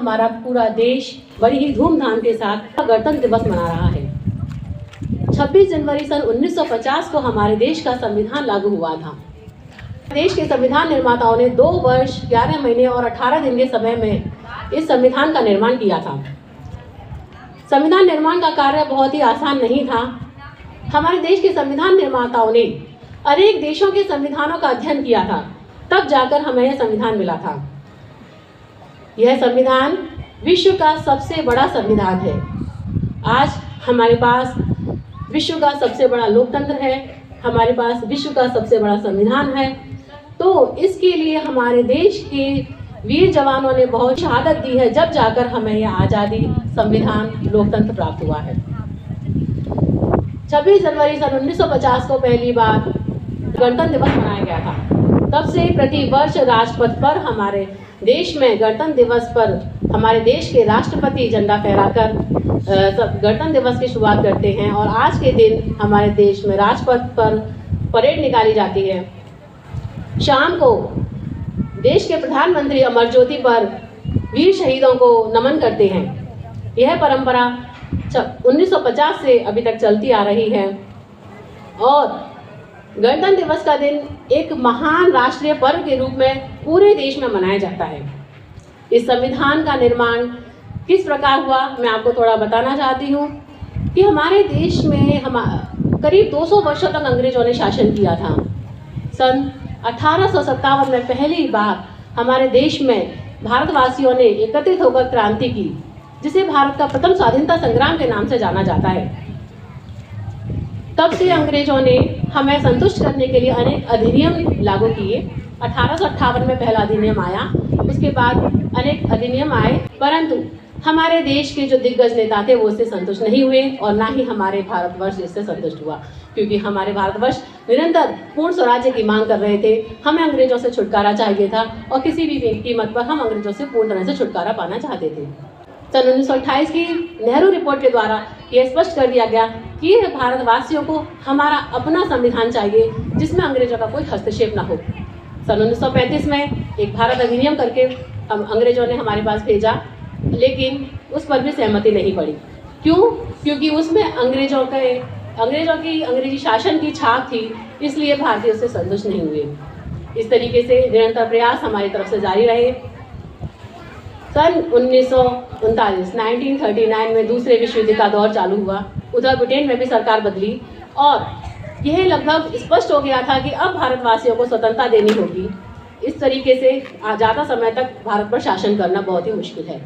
हमारा पूरा देश बड़ी ही धूमधाम के साथ गणतंत्र दिवस मना रहा है। 26 जनवरी सन 1950 को हमारे देश का संविधान लागू हुआ था। देश के संविधान निर्माताओं ने 2 वर्ष 11 महीने और 18 दिन के समय में इस संविधान का निर्माण किया था। संविधान निर्माण का कार्य बहुत ही आसान नहीं था। हमारे देश के संविधान निर्माताओं ने अनेक देशों के संविधानों का अध्ययन किया था, तब जाकर हमें यह संविधान मिला था। यह संविधान विश्व का सबसे बड़ा संविधान है। आज हमारे पास विश्व का सबसे बड़ा लोकतंत्र है, हमारे पास विश्व का सबसे बड़ा संविधान है। तो इसके लिए हमारे देश के वीर जवानों ने बहुत शहादत दी है, जब जाकर हमें यह आज़ादी, संविधान, लोकतंत्र प्राप्त हुआ है। 26 जनवरी सन 1950 को पहली बार गणतंत्र दिवस मनाया गया था। तब से प्रति वर्ष राजपथ पर हमारे देश में गणतंत्र दिवस पर हमारे देश के राष्ट्रपति झंडा फहराकर गणतंत्र दिवस की शुरुआत करते हैं और आज के दिन हमारे देश में राजपथ पर परेड निकाली जाती है। शाम को देश के प्रधानमंत्री अमर ज्योति पर वीर शहीदों को नमन करते हैं। यह परंपरा 1950 से अभी तक चलती आ रही है और गणतंत्र दिवस का दिन एक महान राष्ट्रीय पर्व के रूप में पूरे देश में मनाया जाता है। इस संविधान का निर्माण किस प्रकार हुआ, मैं आपको थोड़ा बताना चाहती हूँ कि हमारे देश में करीब 200 वर्षों तक अंग्रेजों ने शासन किया था। सन 1857 में पहली बार हमारे देश में भारतवासियों ने एकत्रित होकर क्रांति की, जिसे भारत का प्रथम स्वाधीनता संग्राम के नाम से जाना जाता है। तब से अंग्रेजों ने हमें संतुष्ट करने के लिए अनेक अधिनियम लागू किए। 1858 में पहला अधिनियम आया, उसके बाद अनेक अधिनियम आए, परंतु हमारे देश के जो दिग्गज नेता थे वो इससे संतुष्ट नहीं हुए और ना ही हमारे भारतवर्ष इससे संतुष्ट हुआ, क्योंकि हमारे भारतवर्ष निरंतर पूर्ण स्वराज्य की मांग कर रहे थे। हमें अंग्रेजों से छुटकारा चाहिए था और किसी भी कीमत पर हम अंग्रेजों से पूर्ण तरह से छुटकारा पाना चाहते थे। सन 1928 की नेहरू रिपोर्ट के द्वारा यह स्पष्ट कर दिया गया कि भारतवासियों को हमारा अपना संविधान चाहिए, जिसमें अंग्रेजों का कोई हस्तक्षेप ना हो। सन 1935 में एक भारत अधिनियम करके अंग्रेजों ने हमारे पास भेजा, लेकिन उस पर भी सहमति नहीं पड़ी। क्यों? क्योंकि उसमें अंग्रेजी शासन की छाप थी, इसलिए भारतीय उससे संतुष्ट नहीं हुए। इस तरीके से निरंतर प्रयास हमारी तरफ से जारी रहे। सन 1939 में दूसरे विश्व युद्ध का दौर चालू हुआ। उधर ब्रिटेन में भी सरकार बदली और यह लगभग स्पष्ट हो गया था कि अब भारतवासियों को स्वतंत्रता देनी होगी। इस तरीके से ज़्यादा समय तक भारत पर शासन करना बहुत ही मुश्किल है।